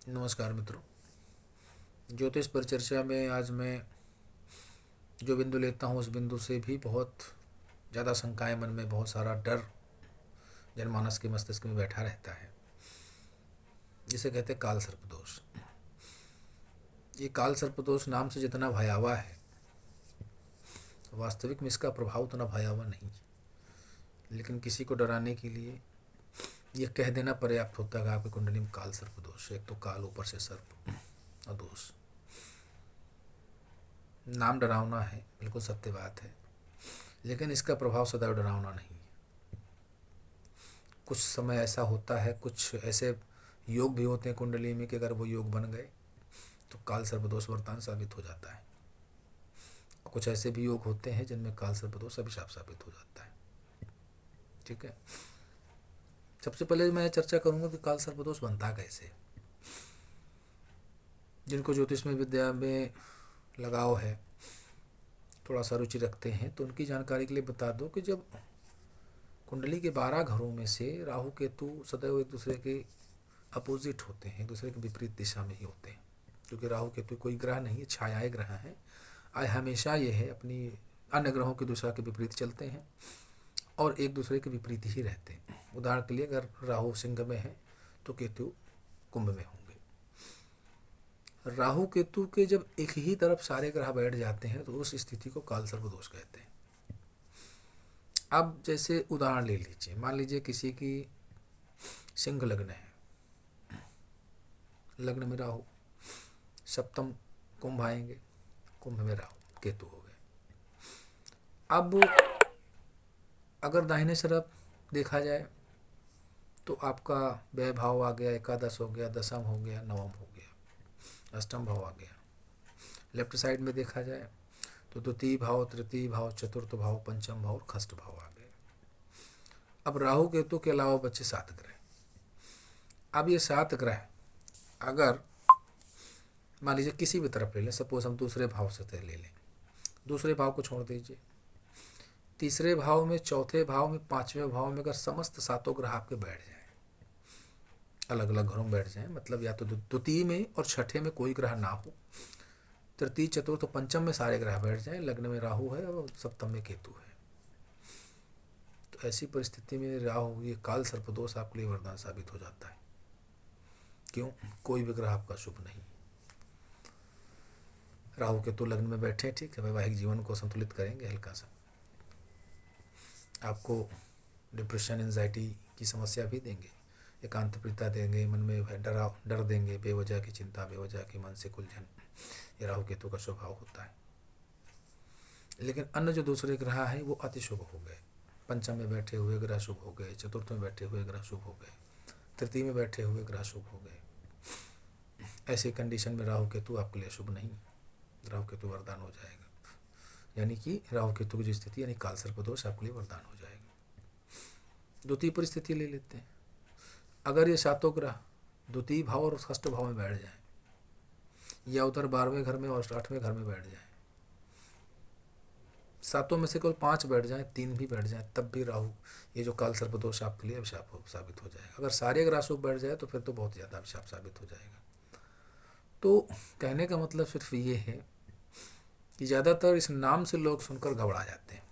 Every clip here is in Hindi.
नमस्कार मित्रों। ज्योतिष परिचर्चा में आज मैं जो बिंदु लेता हूँ उस बिंदु से भी बहुत ज़्यादा शंकाएं, मन में बहुत सारा डर जनमानस के मस्तिष्क में बैठा रहता है, जिसे कहते हैं काल सर्पदोष। ये काल सर्पदोष नाम से जितना भयावह है, वास्तविक में इसका प्रभाव उतना भयावह नहीं, लेकिन किसी को डराने के लिए यह कह देना पर्याप्त होता है कि आपकी कुंडली में काल सर्पदोष है। एक तो काल, ऊपर से सर्प और दोष। नाम डरावना है, बिल्कुल सत्य बात है, लेकिन इसका प्रभाव सदैव डरावना नहीं है। कुछ समय ऐसा होता है, कुछ ऐसे योग भी होते हैं कुंडली में कि अगर वो योग बन गए तो काल सर्पदोष वरदान साबित हो जाता है। कुछ ऐसे भी योग होते हैं जिनमें काल सर्पदोष अभिशाप साबित हो जाता है। ठीक है, सबसे पहले मैं चर्चा करूंगा कि काल सर्पदोष बनता कैसे। जिनको ज्योतिष में विद्या में लगाव है, थोड़ा सा रुचि रखते हैं, तो उनकी जानकारी के लिए बता दो कि जब कुंडली के 12 घरों में से राहु केतु सदैव एक दूसरे के अपोजिट होते हैं, एक दूसरे के विपरीत दिशा में ही होते हैं, क्योंकि राहु केतु कोई ग्रह नहीं है, छायाए ग्रह हैं। हमेशा ये है अपनी अन्य ग्रहों की दिशा के विपरीत चलते हैं और एक दूसरे के विपरीत ही रहते हैं। उदाहरण के लिए अगर राहु सिंह में है तो केतु कुंभ में होंगे। राहु केतु के जब एक ही तरफ सारे ग्रह बैठ जाते हैं तो उस स्थिति को काल सर्पदोष कहते हैं। अब जैसे उदाहरण ले लीजिए, मान लीजिए किसी की सिंह लग्न है, लग्न में राहु, सप्तम कुंभ आएंगे, कुंभ में राहु केतु हो गए। अब अगर दाहिने तरफ देखा जाए तो आपका व्यय भाव आ गया, एकादश हो गया, दशम हो गया, नवम हो गया, अष्टम भाव आ गया। लेफ्ट साइड में देखा जाए तो द्वितीय भाव, तृतीय भाव, चतुर्थ भाव, पंचम भाव और खष्ट भाव आ गए। अब राहु केतु के अलावा बचे 7 ग्रह। अब ये 7 ग्रह अगर मान लीजिए किसी भी तरफ ले लें, सपोज हम दूसरे भाव से ले लें, दूसरे भाव को छोड़ दीजिए, तीसरे भाव में, चौथे भाव में, 5वें भाव में अगर समस्त 7 ग्रह आपके बैठ जाए, अलग अलग घरों में बैठ जाए, मतलब या तो द्वितीय में और छठे में कोई ग्रह ना हो, तृतीय, चतुर्थ, पंचम में सारे ग्रह बैठ जाए, लग्न में राहु है और सप्तम में केतु है, तो ऐसी परिस्थिति में राहु, ये काल सर्पदोष आपके लिए वरदान साबित हो जाता है। क्यों? कोई भी ग्रह आपका शुभ नहीं। राहु केतु लग्न में बैठे, ठीक है, वैवाहिक जीवन को संतुलित करेंगे, हल्का सा आपको डिप्रेशन, एंजाइटी की समस्या भी देंगे, एकांतप्रियता देंगे, मन में डर देंगे, बेवजह की चिंता, बेवजह की मानसिक उलझन, ये राहु केतु का स्वभाव होता है। लेकिन अन्य जो दूसरे ग्रह हैं वो अति शुभ हो गए। पंचम में बैठे हुए ग्रह शुभ हो गए, चतुर्थ में बैठे हुए ग्रह शुभ हो गए, तृतीय में बैठे हुए ग्रह शुभ हो गए। ऐसी कंडीशन में राहु केतु आपके लिए शुभ नहीं, राहु केतु वरदान हो जाएगा। यानी कि राहु केतु की जो स्थिति यानी काल सर्पदोष आपके लिए वरदान हो जाएगा। द्वितीय परिस्थिति ले लेते हैं, अगर ये 7 ग्रह द्वितीय भाव और षष्ठ भाव में बैठ जाए, या उधर 12वें घर में और 8वें घर में बैठ जाए, 7 में से केवल 5 बैठ जाए, 3 भी बैठ जाए, तब भी राहु, ये जो काल सर्पदोष आपके लिए अभिशाप साबित हो जाएगा। अगर सारे ग्रह शुभ बैठ जाए तो फिर तो बहुत ज़्यादा अभिशाप साबित हो जाएगा। तो कहने का मतलब सिर्फ ये है कि ज़्यादातर इस नाम से लोग सुनकर घबरा जाते हैं,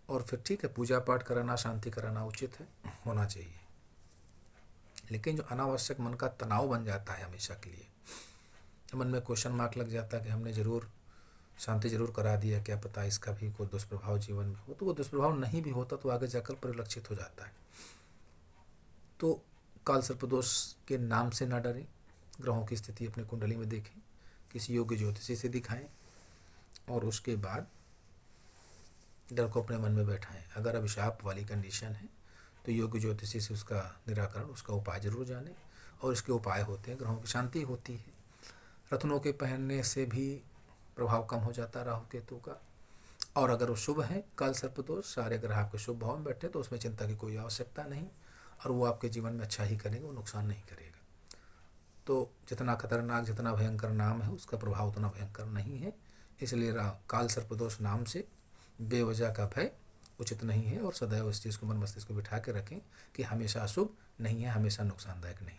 और फिर ठीक है, पूजा पाठ कराना, शांति कराना उचित है, होना चाहिए, लेकिन जो अनावश्यक मन का तनाव बन जाता है हमेशा के लिए, मन में क्वेश्चन मार्क लग जाता है कि हमने जरूर शांति जरूर करा दिया, क्या पता इसका भी कोई दुष्प्रभाव जीवन में हो, तो वो दुष्प्रभाव नहीं भी होता तो आगे जाकर परिलक्षित हो जाता है। तो काल सर्पदोष के नाम से ना डरें, ग्रहों की स्थिति अपनी कुंडली में देखें, किसी योग्य ज्योतिषी से दिखाएं और उसके बाद डर को अपने मन में बैठाएं। अगर अभिशाप वाली कंडीशन है तो योग्य ज्योतिषी से उसका निराकरण, उसका उपाय जरूर जानें, और इसके उपाय होते हैं, ग्रहों की शांति होती है, रत्नों के पहनने से भी प्रभाव कम हो जाता है राहु केतु का, और अगर वो शुभ है काल सर्पदोष, सारे ग्रह आपके शुभ भाव में बैठे, तो उसमें चिंता की कोई आवश्यकता नहीं, और वो आपके जीवन में अच्छा ही करेंगे, वो नुकसान नहीं करेगा। तो जितना खतरनाक, जितना भयंकर नाम है, उसका प्रभाव उतना भयंकर नहीं है। इसलिए काल सर्पदोष नाम से बेवजह का भय उचित नहीं है, और सदैव इस चीज़ को मन मस्तिष्क को बिठा के रखें कि हमेशा अशुभ नहीं है, हमेशा नुकसानदायक नहीं।